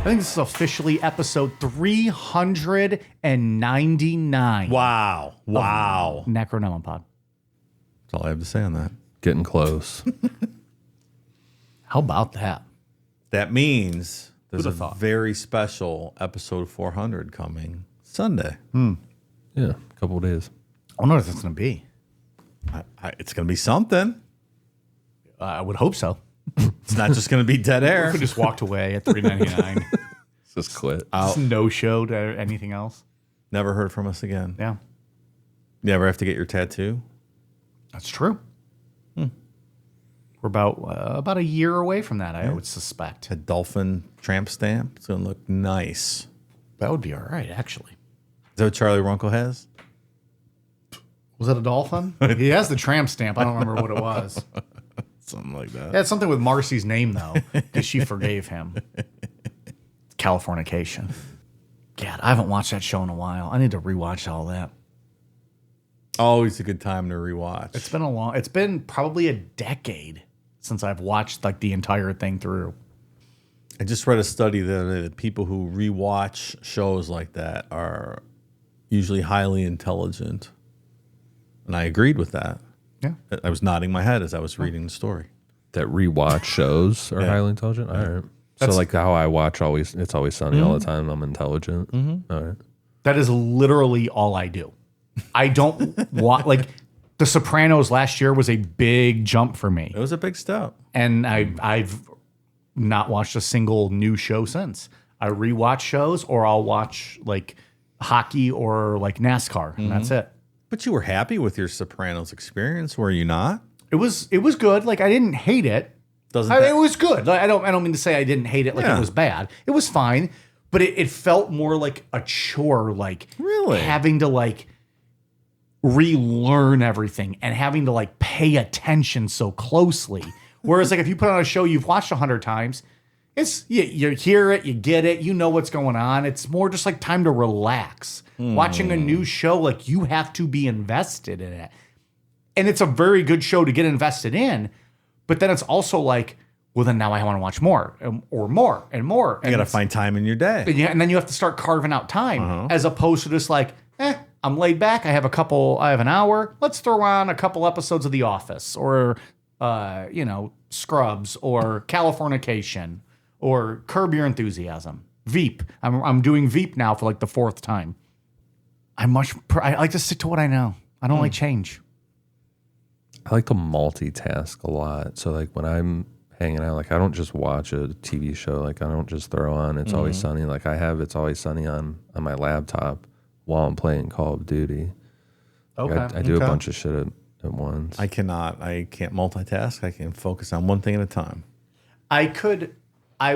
think this is officially episode 399. Wow. Necronomopod. That's all I have to say on that. Getting close. How about that? That means there's Who'da a thought? very special episode 400 coming Sunday. Yeah, a couple of days. I wonder what that's going to be. It's going to be something. I would hope so. It's not just going to be dead air. We just walked away at 399. Just quit. Just no show to anything else. Never heard from us again. Yeah, You ever have to get your tattoo? that's true. We're about a year away from that, I would suspect. A dolphin tramp stamp. It's going to look nice. That would be all right, actually. Is that what Charlie Runkle has? Was that a dolphin? He has the tramp stamp. I don't remember what it was. Something like that. Yeah, it's something with Marcy's name, though, because she forgave him. Californication. God, I haven't watched that show in a while. I need to rewatch all that. Always a good time to rewatch. It's been probably a decade since I've watched like the entire thing through. I just read a study that people who rewatch shows like that are usually highly intelligent. And I agreed with that. Yeah. I was nodding my head as I was reading the story. That rewatch shows are highly intelligent? All right. So like how I watch It's Always Sunny all the time, I'm intelligent. All right. That is literally all I do. I don't watch, like, The Sopranos last year was a big jump for me. It was a big step. And I've not watched a single new show since. I rewatch shows or I'll watch like hockey or like NASCAR, and that's it. But you were happy with your Sopranos experience, were you not? It was good. Like, I didn't hate it. It was good. Like, I don't mean to say I didn't hate it like it was bad. It was fine, but it felt more like a chore, like Really? having to like relearn everything and having to like pay attention so closely. Whereas like if you put on a show you've watched 100 times, it's you hear it, you get it, you know what's going on. It's more just like time to relax. Watching a new show, like you have to be invested in it. And it's a very good show to get invested in, but then it's also like, well, then now I want to watch more or more and more. You got to find time in your day. And then you have to start carving out time as opposed to just like, I'm laid back. I have an hour. Let's throw on a couple episodes of The Office or, Scrubs or Californication or Curb Your Enthusiasm. Veep. I'm doing Veep now for like the fourth time. I like to stick to what I know. I don't like change. I like to multitask a lot. So like when I'm hanging out, like I don't just watch a TV show. Like I don't just throw on It's Always Sunny. Like I have It's Always Sunny on my laptop while I'm playing Call of Duty. Like I do a bunch of shit at once. I can't multitask. I can focus on one thing at a time. I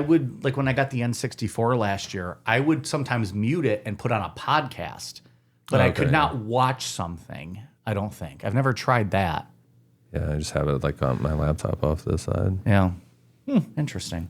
would, like when I got the N64 last year, I would sometimes mute it and put on a podcast, but I could not watch something, I don't think. I've never tried that. Yeah, I just have it like on my laptop off to the side. Yeah. Interesting.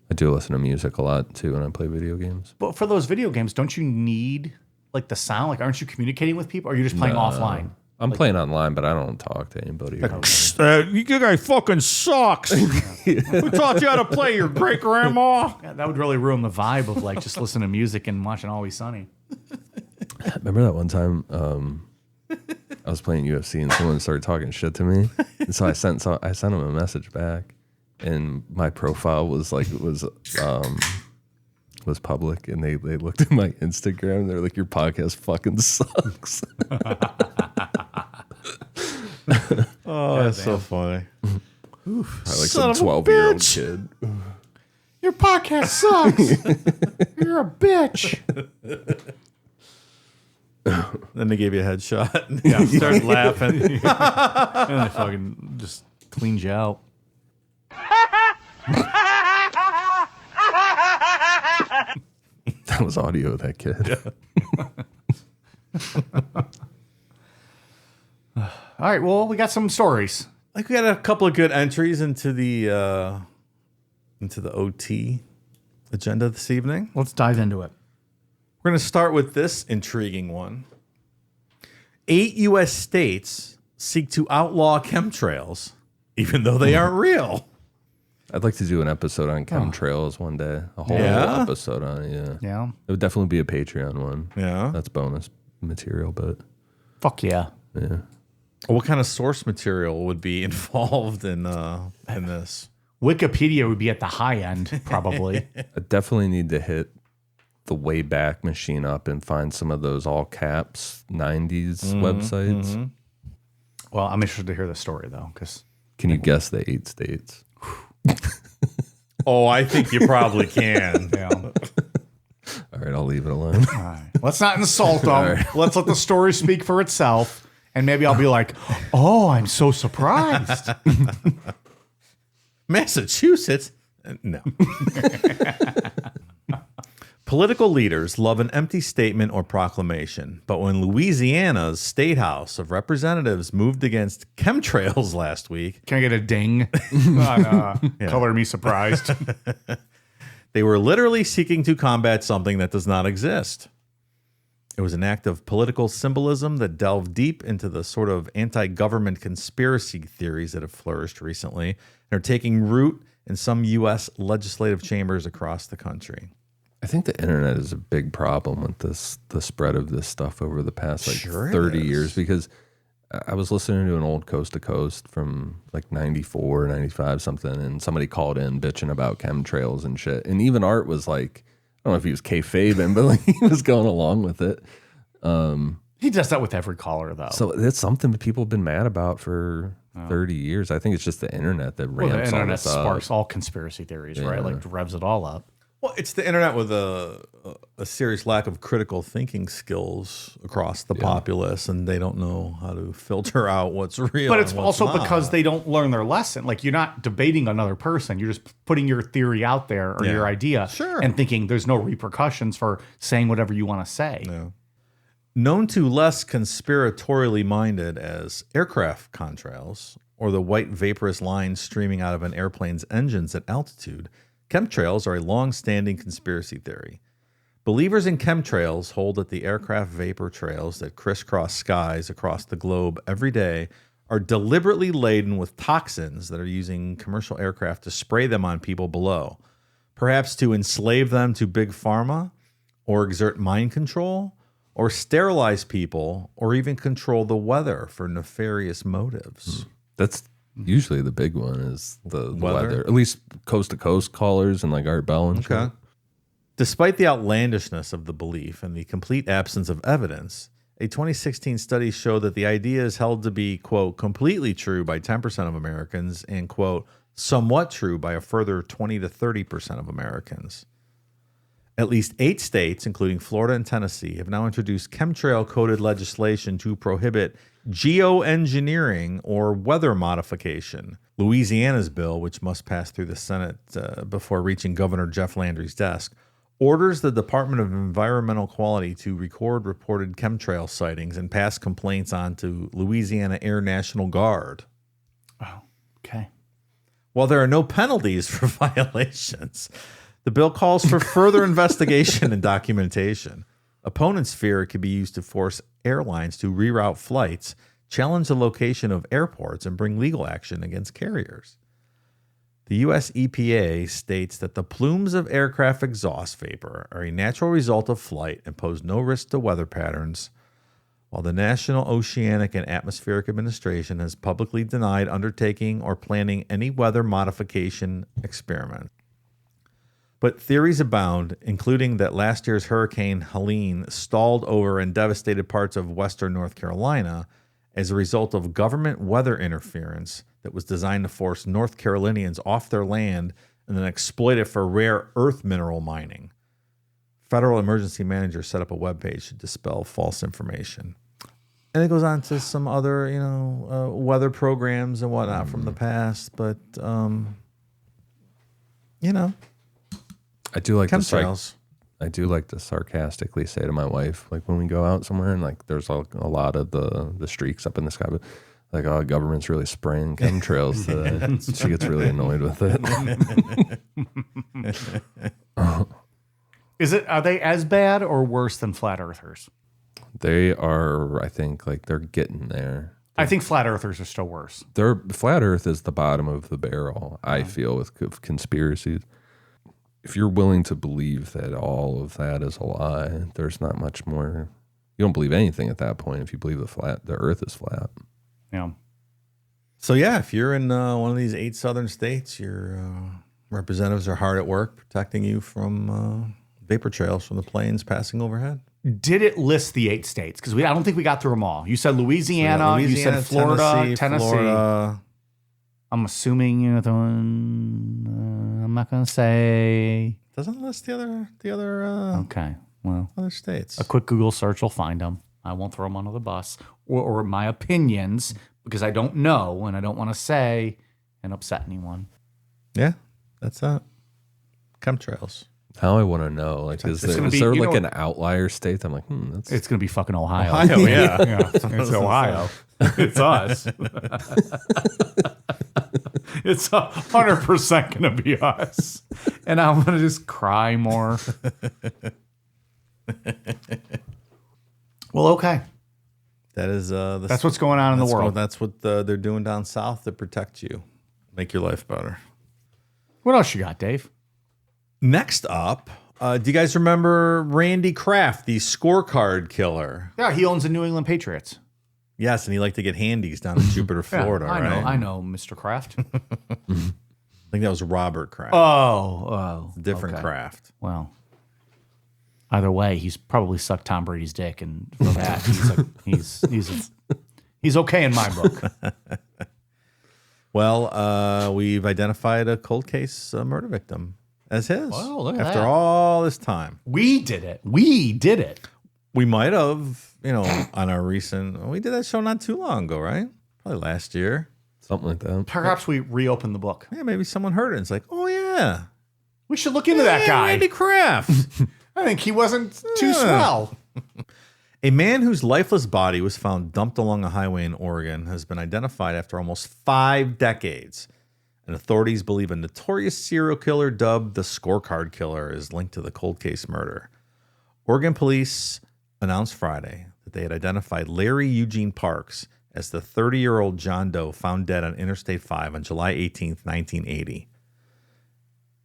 I do listen to music a lot too when I play video games. But for those video games, don't you need like the sound? Like, aren't you communicating with people or are you just playing offline? I'm playing online, but I don't talk to anybody. You guy fucking sucks. Who taught you how to play, your great grandma? Yeah, that would really ruin the vibe of like just listening to music and watching Always Sunny. Remember that one time I was playing UFC and someone started talking shit to me, and so I sent them a message back, and my profile was public, and they looked at my Instagram and they're like, "Your podcast fucking sucks." Oh, that's so funny. Like some 12-year-old kid. Your podcast sucks. You're a bitch. Then they gave you a headshot. Yeah, started laughing. And they fucking just cleaned you out. That was audio of that kid. All right, well, we got some stories. Like we got a couple of good entries into the OT agenda this evening. Let's dive into it. We're going to start with this intriguing one. 8 U.S. states seek to outlaw chemtrails, even though they aren't real. I'd like to do an episode on chemtrails one day. A whole episode on it. Yeah. Yeah. It would definitely be a Patreon one. Yeah. That's bonus material, but Fuck yeah. yeah. What kind of source material would be involved in this? Wikipedia would be at the high end, probably. I definitely need to hit the Wayback Machine up and find some of those all caps 90s websites. Mm-hmm. Well, I'm interested to hear the story, though, because Can you guess the 8 states? Oh, I think you probably can. yeah. All right, I'll leave it alone. All right. Let's not insult them. Let's let the story speak for itself. And maybe I'll be like, oh, I'm so surprised. Massachusetts? No. Political leaders love an empty statement or proclamation, but when Louisiana's State House of Representatives moved against chemtrails last week, Can I get a ding on color me surprised? they were literally seeking to combat something that does not exist. It was an act of political symbolism that delved deep into the sort of anti-government conspiracy theories that have flourished recently and are taking root in some U.S. legislative chambers across the country. I think the internet is a big problem with the spread of this stuff over the past Sure 30 is. years, because I was listening to an old Coast to Coast from like 94, 95 something, and somebody called in bitching about chemtrails and shit. And even Art was like, I don't know if he was kayfabing, but like he was going along with it. He does that with every caller, though. So it's something that people have been mad about for 30 years. I think it's just the internet that well, ramps the all internet this up. sparks all conspiracy theories, right? Like revs it all up. Well, it's the internet with a serious lack of critical thinking skills across the populace, and they don't know how to filter out what's real. But it's and what's also not. because they don't learn their lesson. Like, you're not debating another person. You're just putting your theory out there or your idea and thinking there's no repercussions for saying whatever you want to say. Yeah. Known to less conspiratorially minded as aircraft contrails, or the white vaporous lines streaming out of an airplane's engines at altitude, chemtrails are a long-standing conspiracy theory. Believers in chemtrails hold that the aircraft vapor trails that crisscross skies across the globe every day are deliberately laden with toxins that are using commercial aircraft to spray them on people below, perhaps to enslave them to big pharma, or exert mind control, or sterilize people, or even control the weather for nefarious motives. That's usually the big one is the Weather? weather. At least coast to coast callers and like Art Bell and shit. Despite the outlandishness of the belief and the complete absence of evidence, a 2016 study showed that the idea is held to be, quote, completely true by 10% of Americans and, quote, somewhat true by a further 20 to 30% of Americans. At least 8 states, including Florida and Tennessee, have now introduced chemtrail-coded legislation to prohibit geoengineering or weather modification. Louisiana's bill, which must pass through the Senate before reaching Governor Jeff Landry's desk, orders the Department of Environmental Quality to record reported chemtrail sightings and pass complaints on to Louisiana Air National Guard. Oh, okay. While there are no penalties for violations, the bill calls for further investigation and documentation. Opponents fear it could be used to force airlines to reroute flights, challenge the location of airports, and bring legal action against carriers. The U.S. EPA states that the plumes of aircraft exhaust vapor are a natural result of flight and pose no risk to weather patterns, while the National Oceanic and Atmospheric Administration has publicly denied undertaking or planning any weather modification experiment. But theories abound, including that last year's Hurricane Helene stalled over and devastated parts of western North Carolina as a result of government weather interference that was designed to force North Carolinians off their land and then exploit it for rare earth mineral mining. Federal emergency managers set up a webpage to dispel false information. And it goes on to some other, weather programs and whatnot from the past. But, I do like chemtrails. I do like to sarcastically say to my wife, like when we go out somewhere and like there's a lot of the streaks up in the sky, but like, oh, government's really spraying chemtrails today. She gets really annoyed with it. Are they as bad or worse than flat earthers? They are, I think, like they're getting there. I think flat earthers are still worse. Flat Earth is the bottom of the barrel, I feel, with conspiracies. If you're willing to believe that all of that is a lie, there's not much more. You don't believe anything at that point if you believe the earth is flat. Yeah. So, yeah, if you're in one of these 8 southern states, your representatives are hard at work protecting you from vapor trails from the planes passing overhead. Did it list the 8 states? Because I don't think we got through them all. You said Louisiana, you said Florida, Tennessee. Florida. I'm assuming the one. I'm not going to say. Doesn't list the other Okay, well, other states. a quick Google search will find them. I won't throw them under the bus or my opinions because I don't know and I don't want to say and upset anyone. Yeah, that's that. Chemtrails. Now I want to know, like, is there like an outlier state? I'm like, that's It's going to be fucking Ohio. Ohio, yeah. Yeah, it's Ohio. It's us. It's 100% going to be us. And I'm going to just cry more. Well, okay. That is that's what's going on in the world. That's what they're doing down south to protect you, make your life better. What else you got, Dave? Next up, do you guys remember Randy Kraft, the scorecard killer? Yeah, he owns the New England Patriots. Yes, and he liked to get handies down in Jupiter, Florida, I right? I know, Mr. Kraft. I think that was Robert Kraft. Oh, Different okay. Kraft. Well, either way, he's probably sucked Tom Brady's dick, and for that, he's okay in my book. Well, we've identified a cold case murder victim as his. Wow, look at after that. all this time. We did it. We did it. We might have, on our recent, we did that show not too long ago, right? Probably last year. something like that. Perhaps we reopen the book. Yeah, maybe someone heard it and it's like, oh, yeah. We should look into that guy. Randy Kraft. I think he wasn't too swell. A man whose lifeless body was found dumped along a highway in Oregon has been identified after almost 5 decades. And authorities believe a notorious serial killer dubbed the Scorecard Killer is linked to the cold case murder. Oregon police announced Friday that they had identified Larry Eugene Parks as the 30-year-old John Doe found dead on Interstate 5 on July 18th, 1980.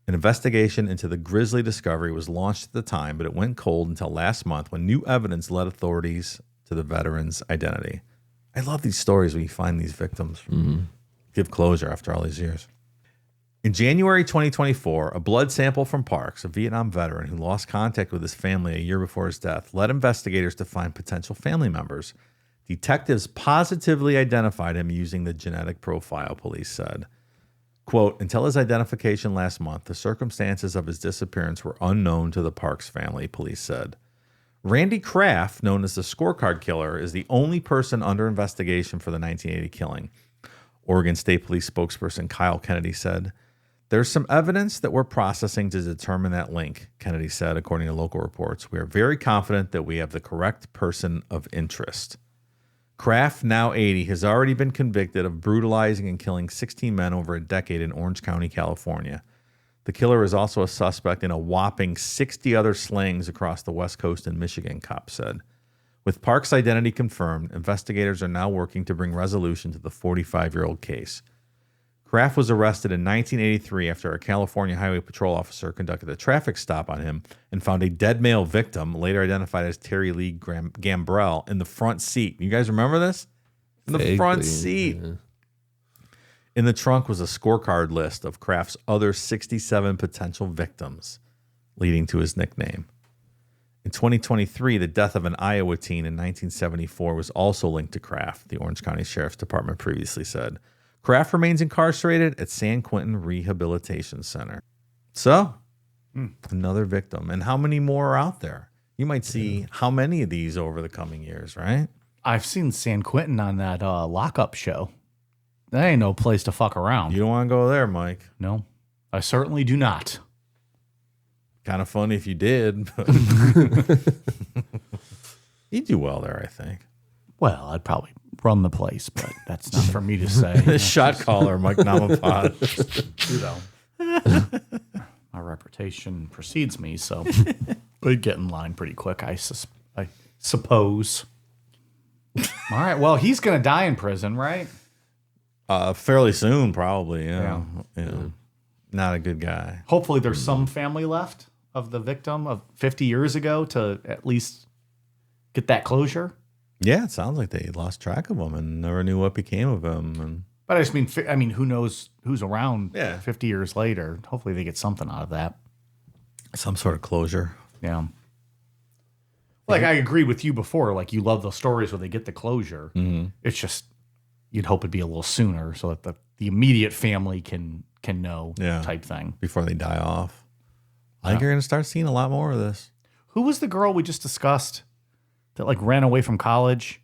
An investigation into the grisly discovery was launched at the time, but it went cold until last month when new evidence led authorities to the veteran's identity. I love these stories when you find these victims. Give closure after all these years. In January 2024, a blood sample from Parks, a Vietnam veteran who lost contact with his family a year before his death, led investigators to find potential family members. Detectives positively identified him using the genetic profile, police said. Quote, until his identification last month, the circumstances of his disappearance were unknown to the Parks family, police said. Randy Kraft, known as the Scorecard Killer, is the only person under investigation for the 1980 killing. Oregon State Police spokesperson Kyle Kennedy said, there's some evidence that we're processing to determine that link, Kennedy said, according to local reports. We are very confident that we have the correct person of interest. Kraft, now 80, has already been convicted of brutalizing and killing 16 men over a decade in Orange County, California. The killer is also a suspect in a whopping 60 other slayings across the West Coast and Michigan, cops said. With Parks' identity confirmed, investigators are now working to bring resolution to the 45-year-old case. Kraft was arrested in 1983 after a California Highway Patrol officer conducted a traffic stop on him and found a dead male victim, later identified as Terry Lee Gambrell, in the front seat. You guys remember this? In the front seat. Yeah. In the trunk was a scorecard list of Kraft's other 67 potential victims, leading to his nickname. In 2023, the death of an Iowa teen in 1974 was also linked to Kraft, the Orange County Sheriff's Department previously said. Kraft remains incarcerated at San Quentin Rehabilitation Center. So, another victim. And how many more are out there? You might see how many of these over the coming years, right? I've seen San Quentin on that lockup show. That ain't no place to fuck around. You don't want to go there, Mike. No, I certainly do not. Kind of funny if you did. But you'd do well there, I think. Well, I'd probably run the place, but that's not for me to say. Shot caller, Mike Namapod. My reputation precedes me, so I'd get in line pretty quick, I suppose. All right. Well, he's going to die in prison, right? Fairly soon, probably. Yeah. Not a good guy. Hopefully there's some family left of the victim of 50 years ago to at least get that closure. Yeah, it sounds like they lost track of him and never knew what became of him. And But I mean, who knows who's around 50 years later? Hopefully they get something out of that. some sort of closure. Yeah. Like I agreed with you before. Like you love those stories where they get the closure. Mm-hmm. It's just you'd hope it'd be a little sooner so that the immediate family can know type thing before they die off. I think you're going to start seeing a lot more of this. Who was the girl we just discussed that like ran away from college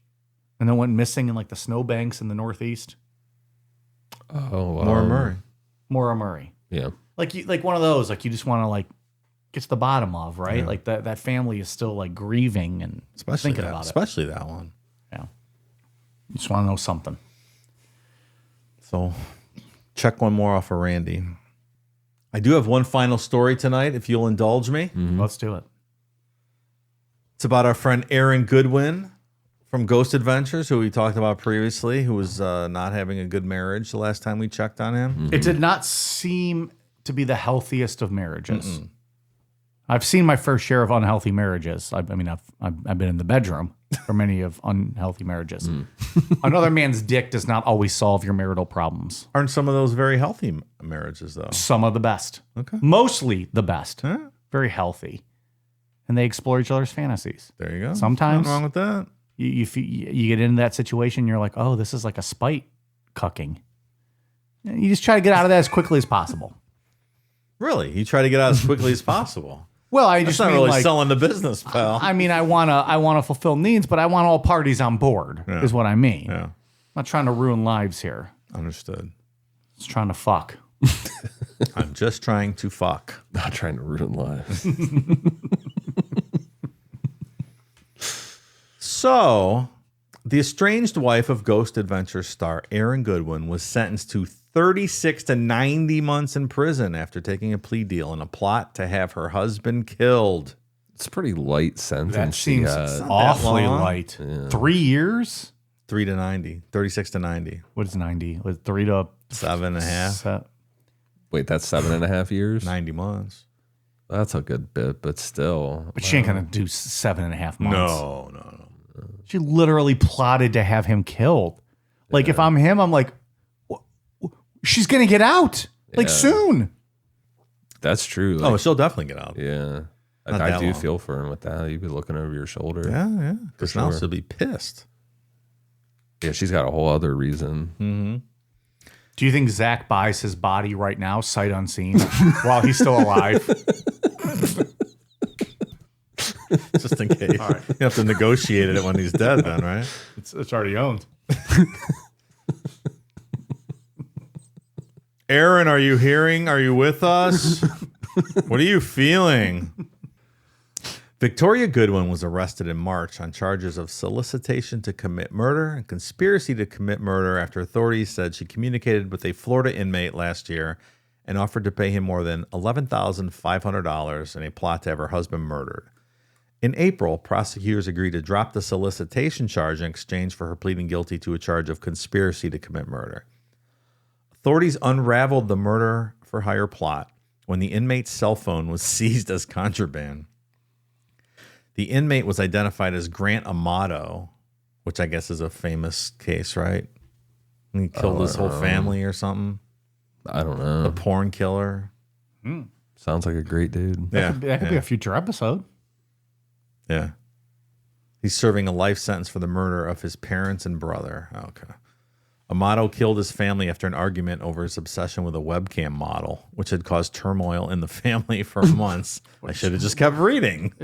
and then went missing in like the snowbanks in the Northeast? Oh, Maura Murray. Yeah. Like one of those, like you just want to like get to the bottom of, right? Yeah. Like that family is still like grieving and thinking about it. Especially that one. Yeah. You just want to know something. So check one more off of Randy. I do have one final story tonight, if you'll indulge me. Mm-hmm. Let's do it. It's about our friend Aaron Goodwin from Ghost Adventures, who we talked about previously, who was not having a good marriage the last time we checked on him. Mm-hmm. It did not seem to be the healthiest of marriages. Mm-mm. I've seen my fair share of unhealthy marriages. I've been in the bedroom for many of unhealthy marriages. Another man's dick does not always solve your marital problems. Aren't some of those very healthy marriages, though? Some of the best. Okay. Mostly the best. Huh? Very healthy. And they explore each other's fantasies. There you go. Sometimes. Nothing wrong with that. You get into that situation, you're like, oh, this is like a spite cucking. You just try to get out of that as quickly as possible. Really? You try to get out as quickly as possible? Well, That's not really selling the business, pal. I mean, I wanna fulfill needs, but I want all parties on board. Is what I mean. Yeah. I'm not trying to ruin lives here. Understood. Just trying to fuck. I'm just trying to fuck. Not trying to ruin lives. So, the estranged wife of Ghost Adventures star Aaron Goodwin was sentenced to 36 to 90 months in prison after taking a plea deal in a plot to have her husband killed. It's a pretty light sentence. That seems awfully light. Yeah. 3 years? 3 to 90. 36 to 90. What is 90? Was 3 to 7.5? Wait, that's 7.5 years? 90 months. That's a good bit, but still. But she ain't going to do 7.5 months. No. She literally plotted to have him killed. Like, if I'm him, I'm like, she's going to get out. Like, soon. That's true. Like, she'll definitely get out. Yeah. I do feel for him with that. You'd be looking over your shoulder. Yeah. Because now she'll be pissed. Yeah, she's got a whole other reason. Mm-hmm. Do you think Zach buys his body right now, sight unseen, while he's still alive? Just in case. Right. You have to negotiate it when he's dead then, right? It's already owned. Aaron, are you hearing? Are you with us? What are you feeling? Victoria Goodwin was arrested in March on charges of solicitation to commit murder and conspiracy to commit murder after authorities said she communicated with a Florida inmate last year and offered to pay him more than $11,500 in a plot to have her husband murdered. In April, prosecutors agreed to drop the solicitation charge in exchange for her pleading guilty to a charge of conspiracy to commit murder. Authorities unraveled the murder for hire plot when the inmate's cell phone was seized as contraband. The inmate was identified as Grant Amato, which I guess is a famous case, right? He killed his whole family or something. I don't know. The porn killer. Sounds like a great dude. That could be a future episode. Yeah. He's serving a life sentence for the murder of his parents and brother. Okay. Amato killed his family after an argument over his obsession with a webcam model, which had caused turmoil in the family for months. I should have just kept reading.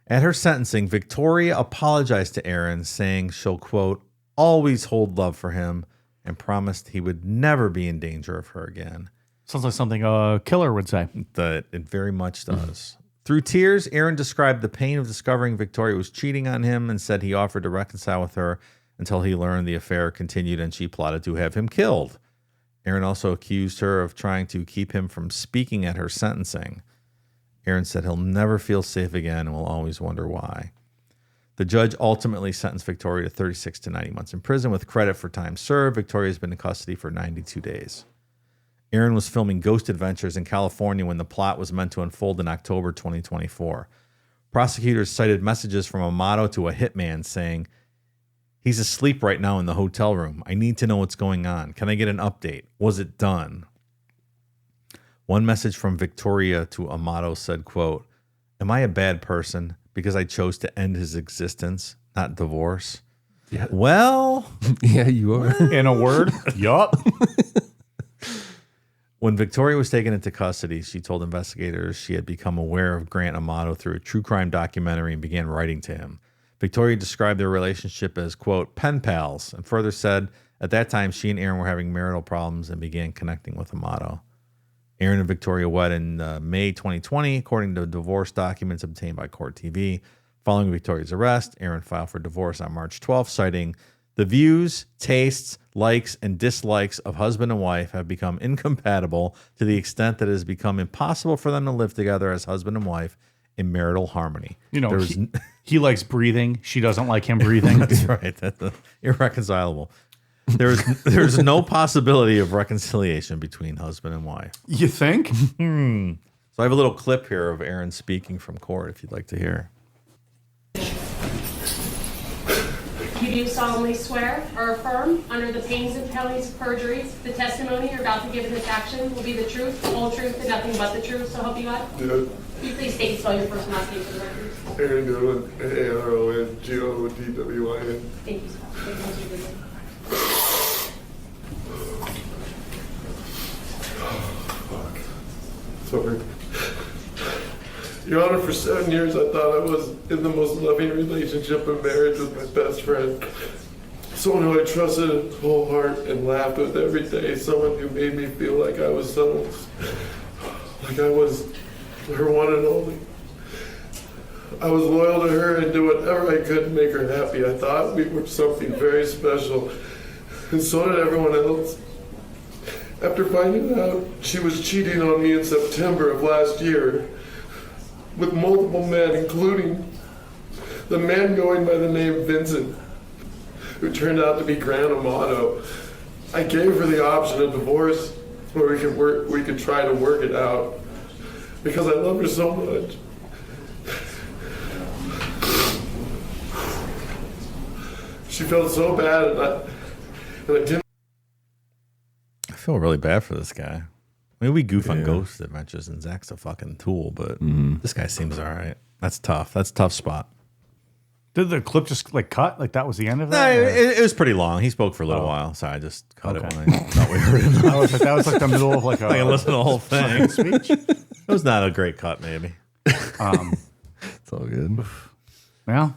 At her sentencing, Victoria apologized to Aaron, saying she'll, quote, always hold love for him and promised he would never be in danger of her again. Sounds like something a killer would say. That it very much does. Through tears, Aaron described the pain of discovering Victoria was cheating on him and said he offered to reconcile with her until he learned the affair continued and she plotted to have him killed. Aaron also accused her of trying to keep him from speaking at her sentencing. Aaron said he'll never feel safe again and will always wonder why. The judge ultimately sentenced Victoria to 36 to 90 months in prison with credit for time served. Victoria has been in custody for 92 days. Aaron was filming Ghost Adventures in California when the plot was meant to unfold in October 2024. Prosecutors cited messages from Amato to a hitman saying, "He's asleep right now in the hotel room. I need to know what's going on. Can I get an update? Was it done?" One message from Victoria to Amato said, quote, "Am I a bad person because I chose to end his existence, not divorce?" Yeah. Well, Yeah, you are. In a word, yup. when Victoria was taken into custody, she told investigators she had become aware of Grant Amato through a true crime documentary and began writing to him. Victoria described their relationship as, quote, pen pals, and further said at that time she and Aaron were having marital problems and began connecting with Amato. Aaron and Victoria wed in May 2020, according to divorce documents obtained by Court TV. Following Victoria's arrest, Aaron filed for divorce on March 12th, citing the views, tastes, likes, and dislikes of husband and wife have become incompatible to the extent that it has become impossible for them to live together as husband and wife in marital harmony. You know, he likes breathing. She doesn't like him breathing. That's right. That's irreconcilable. There's no possibility of reconciliation between husband and wife. You think? So I have a little clip here of Aaron speaking from court if you'd like to hear. You do solemnly swear or affirm under the pains and penalties of perjury, the testimony you're about to give in this action will be the truth, the whole truth, and nothing but the truth, so help you God? Yeah. Will you please state and spell your first and last name for the record? Aaron Goodwin, AARONGODWIN. Thank you, sir. Thank you, Mr. Goodwin. Sorry. Your Honor, for 7 years I thought I was in the most loving relationship and marriage with my best friend. Someone who I trusted whole heart and laughed with every day. Someone who made me feel like I was like I was her one and only. I was loyal to her and did whatever I could to make her happy. I thought we were something very special, and so did everyone else. After finding out she was cheating on me in September of last year with multiple men, including the man going by the name Vincent, who turned out to be Grant Amato, I gave her the option of divorce where we could try to work it out because I love her so much. She felt so bad, and I didn't. I feel really bad for this guy. I mean, we goof on Ghost Adventures, and Zach's a fucking tool, but this guy seems all right. That's tough. That's a tough spot. Did the clip just like cut? Like that was the end of No, that? it was pretty long. He spoke for a little while, so I just cut it when I thought we heard him. I was like, that was like the middle of like a I can listen to the whole thing. speech. It was not a great cut, maybe. It's all good. Yeah.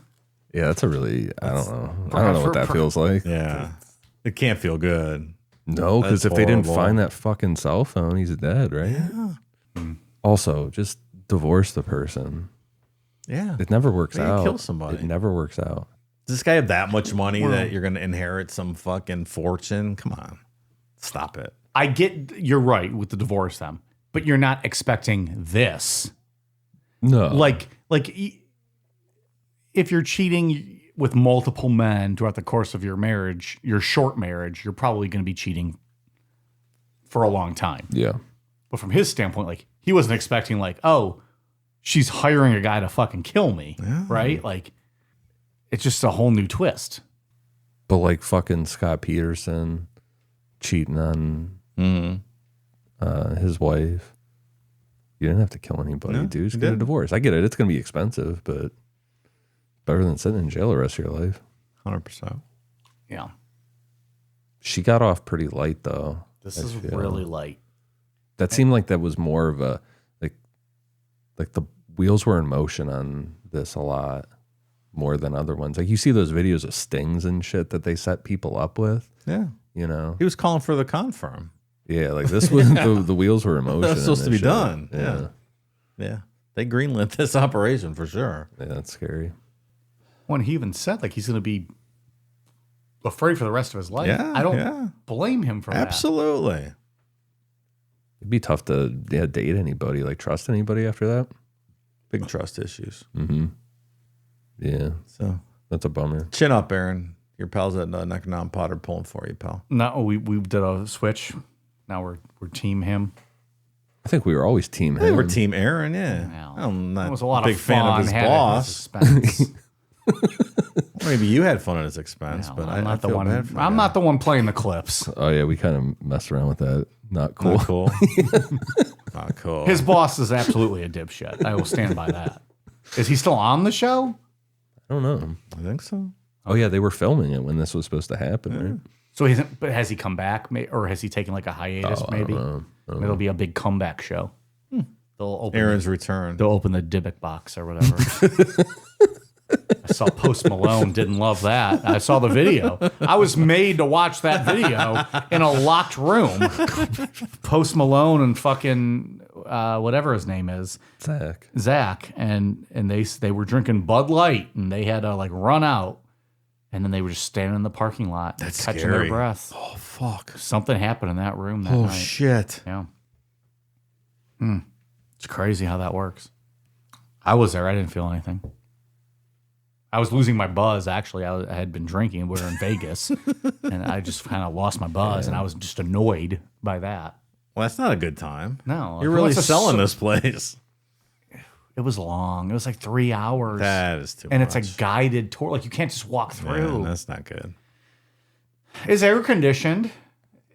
Yeah, that's a really, I don't know. I don't know what that feels like. Yeah. It can't feel good. No, because That's if they didn't horrible. find that fucking cell phone, he's dead, right? Yeah. Also, just divorce the person. Yeah. It never works Maybe out. kill somebody. It never works out. Does this guy have that much money that you're going to inherit some fucking fortune? Come on. Stop it. I get you're right with the divorce them, but you're not expecting this. No. Like if you're cheating with multiple men throughout the course of your marriage, your short marriage, you're probably going to be cheating for a long time. Yeah. But from his standpoint, like he wasn't expecting like, oh, she's hiring a guy to fucking kill me, right? Like it's just a whole new twist. But like fucking Scott Peterson cheating on his wife. You didn't have to kill anybody, No, dude. Just you get a didn't. divorce. I get it. It's going to be expensive, but better than sitting in jail the rest of your life. 100%. Yeah. She got off pretty light, though. This is really light. That seemed like that was more of a, like the wheels were in motion on this a lot more than other ones. Like you see those videos of stings and shit that they set people up with, Yeah. you know? He was calling for the confirm. Yeah, like this was, the wheels were in motion. That's supposed in to be this shit. done. Yeah. Yeah. They greenlit this operation for sure. Yeah, that's scary. When he even said like he's going to be afraid for the rest of his life. Yeah, I don't yeah. blame him for that. Absolutely. It'd be tough to date anybody, like trust anybody after that. Big trust issues. Yeah, So that's a bummer. chin up, Aaron. Your pals at Necro Non-Pod are pulling for you, pal. No, we did a switch. Now we're team him. I think we were always team Hey, him. we're team Aaron, yeah. Well, I'm not it was a lot a big of fan fun. of his had it boss. at his expense. Maybe you had fun at his expense, No, but I'm I not the feel one. bad for I'm the not the one playing the clips. Oh yeah, we kind of messed around with that. Not guy. cool. Not cool. Not cool. His boss is absolutely a dipshit. I will stand by that. Is he still on the show? I don't know. I think so. Oh yeah, they were filming it when this was supposed to happen. Right? So he hasn't, but has he come back, or has he taken like a hiatus? Maybe it'll be a big comeback show. They'll open Aaron's return. They'll open the Dybbuk box or whatever. I saw Post Malone. Didn't love that. I saw the video. I was made to watch that video in a locked room. Post Malone and fucking whatever his name is, Zach, and they were drinking Bud Light, and they had to like run out, and then they were just standing in the parking lot, That's catching scary. their breath. Oh fuck. Something happened in that room that Oh night. shit. Yeah. It's crazy how that works. I was there. I didn't feel anything. I was losing my buzz, actually. I had been drinking. We were in Vegas, and I just kind of lost my buzz, and I was just annoyed by that. Well, that's not a good time. No. You're really selling this place. It was long. It was like 3 hours. That is too much. And it's a guided tour. Like, you can't just walk through. Yeah, that's not good. It's air conditioned.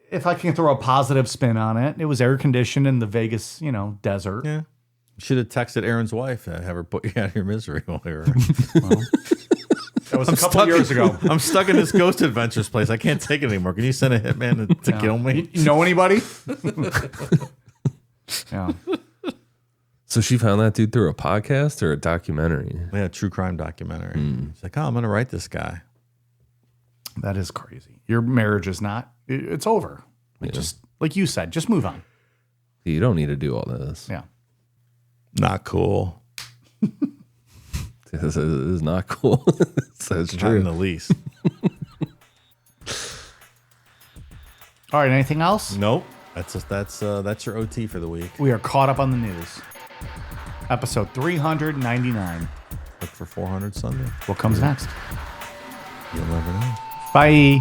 If I can throw a positive spin on it, it was air conditioned in the Vegas, desert. Yeah. You should have texted Aaron's wife and have her put you out of your misery while we were. That was a couple years ago. I'm stuck in this Ghost Adventures place. I can't take it anymore. Can you send a hitman to kill me? You know anybody? Yeah. So she found that dude through a podcast or a documentary? Yeah, true crime documentary. She's like, oh, I'm going to write this guy. That is crazy. Your marriage is not, it's over. Just like you said, just move on. You don't need to do all this. Yeah. Not cool. This is not cool. That's Not true. in the least. All right. Anything else? Nope. That's your OT for the week. We are caught up on the news. Episode 399. Look for 400 Sunday. What comes next? You'll never know. Bye.